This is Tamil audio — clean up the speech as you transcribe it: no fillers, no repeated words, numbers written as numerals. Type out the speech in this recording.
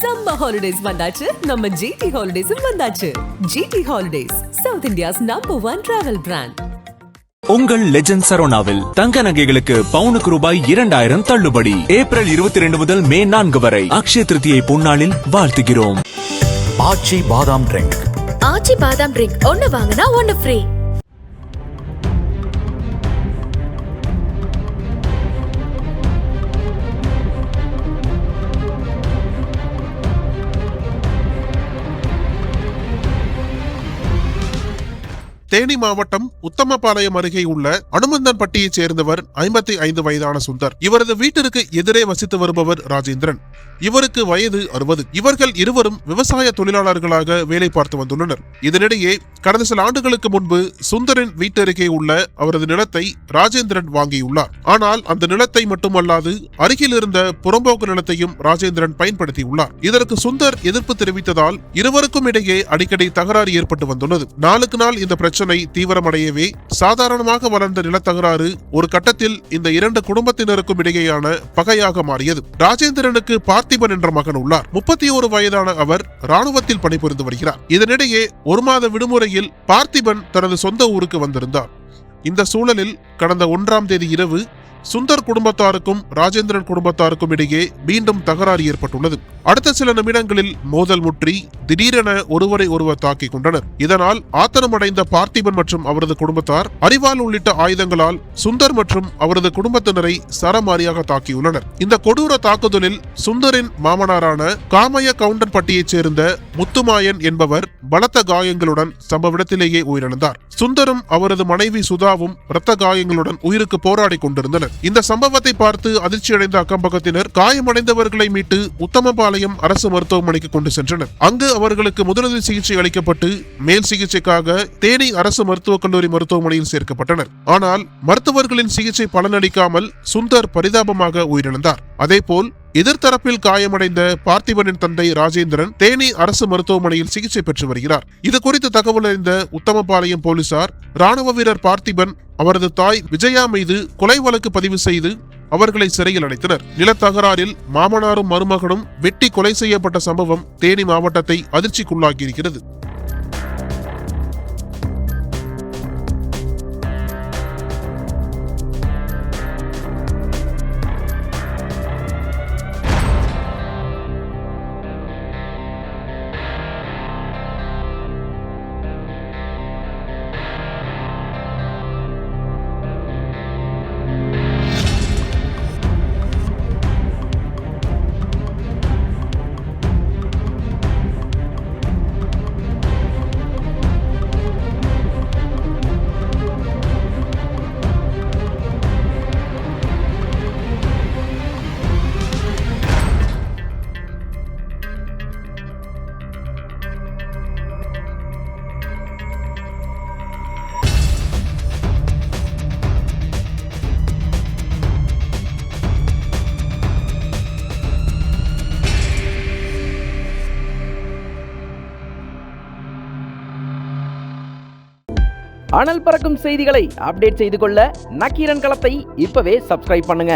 சம்மர் ஹாலிடேஸ் வந்தாச்சு, நம்ம ஜிடி ஹாலிடேஸும் வந்தாச்சு. GT holidays, south India's #1 travel brand. உங்கள் லெஜண்ட் சரோனாவில் தங்க நகைகளுக்கு பவுனுக்கு ரூபாய் 2000 தள்ளுபடி. ஏப்ரல் 22 முதல் மே 4 வரை அக்ஷய திருதியை பொன்னாளில் வாழ்த்துகிறோம். ஆச்சி பாதாம் ட்ரிங்க். ஆச்சி பாதாம் ட்ரிங்க் ஒன்னு வாங்கினா ஒன்னு ஃப்ரீ. தேனி மாவட்டம் உத்தமபாளையம் அருகே உள்ள அனுமந்தன்பட்டியைச் சேர்ந்தவர் 55 வயதான சுந்தர். இவரது வீட்டிற்கு எதிரே வசித்து வருபவர் ராஜேந்திரன். இவருக்கு வயது 60. இவர்கள் இருவரும் விவசாய தொழிலாளர்களாக வேலை பார்த்து வந்துள்ளனர். இதனிடையே கடந்த சில ஆண்டுகளுக்கு முன்பு சுந்தரின் வீட்டருகே உள்ள அவரது நிலத்தை ராஜேந்திரன் வாங்கியுள்ளார். ஆனால் அந்த நிலத்தை மட்டுமல்லாது அருகில் இருந்த புறம்போக்கு நிலத்தையும் ராஜேந்திரன் பயன்படுத்தியுள்ளார். இதற்கு சுந்தர் எதிர்ப்பு தெரிவித்ததால் இருவருக்கும் இடையே அடிக்கடி தகராறு ஏற்பட்டு வந்துள்ளது. நாளுக்கு நாள் இந்த பிரச்சனை தீவிரமடையவே சாதாரணமாக வளர்ந்த நிலத்தகராறு ஒரு கட்டத்தில் இந்த இரண்டு குடும்பத்தினருக்கும் இடையேயான பகையாக மாறியது. ராஜேந்திரனுக்கு பார்த்திபன் என்ற மகன் உள்ளார். 31 வயதான அவர் ராணுவத்தில் பணிபுரிந்து வருகிறார். இதனிடையே ஒரு மாத விடுமுறையில் பார்த்திபன் தனது சொந்த ஊருக்கு வந்திருந்தார். இந்த சூழலில் கடந்த 1ஆம் தேதி இரவு சுந்தர் குடும்பத்தாருக்கும் ராஜேந்திரன் குடும்பத்தாருக்கும் இடையே மீண்டும் தகராறு ஏற்பட்டுள்ளது. அடுத்த சில நிமிடங்களில் மோதல் முற்றி திடீரென ஒருவரை ஒருவர் தாக்கிக் கொண்டனர். இதனால் ஆத்திரமடைந்த பார்த்திபன் மற்றும் அவரது குடும்பத்தார் அரிவாள் உள்ளிட்ட ஆயுதங்களால் சுந்தர் மற்றும் அவரது குடும்பத்தினரை சரமாரியாக தாக்கியுள்ளனர். இந்த கொடூர தாக்குதலில் சுந்தரின் மாமனாரான காமய கவுண்டன்பட்டியைச் சேர்ந்த முத்துமாயன் என்பவர் பலத்த காயங்களுடன் சம்பவ இடத்திலேயே உயிரிழந்தார். சுந்தரும் அவரது மனைவி சுதாவும் இரத்த காயங்களுடன் உயிருக்கு போராடி கொண்டிருந்தனர். இந்த சம்பவத்தை பார்த்து அதிர்ச்சியடைந்த அக்கம்பக்கத்தினர் காயமடைந்தவர்களை மீட்டு உத்தமபாளையம் அரசு மருத்துவமனைக்கு கொண்டு சென்றனர். அங்கு அவர்களுக்கு முதலுதவி சிகிச்சை அளிக்கப்பட்டு மேல் சிகிச்சைக்காக தேனி அரசு மருத்துவக் கல்லூரி மருத்துவமனையில் சேர்க்கப்பட்டனர். ஆனால் மருத்துவர்களின் சிகிச்சை பலனளிக்காமல் சுந்தர் பரிதாபமாக உயிரிழந்தார். அதேபோல் எதிர்த்தரப்பில் காயமடைந்த பார்த்திபனின் தந்தை ராஜேந்திரன் தேனி அரசு மருத்துவமனையில் சிகிச்சை பெற்று வருகிறார். இது குறித்து தகவல் அறிந்த உத்தமபாளையம் போலீசார் ராணுவ வீரர் பார்த்திபன், அவரது தாய் விஜயா மீது கொலை வழக்கு பதிவு செய்து அவர்களை சிறையில் அடைத்தனர். நிலத்தகராறில் மாமனாரும் மருமகனும் வெட்டி கொலை செய்யப்பட்ட சம்பவம் தேனி மாவட்டத்தை அதிர்ச்சிக்குள்ளாக்கியிருக்கிறது. அனல் பறக்கும் செய்திகளை அப்டேட் செய்து கொள்ள நக்கீரன் களத்தை இப்பவே சப்ஸ்கிரைப் பண்ணுங்க.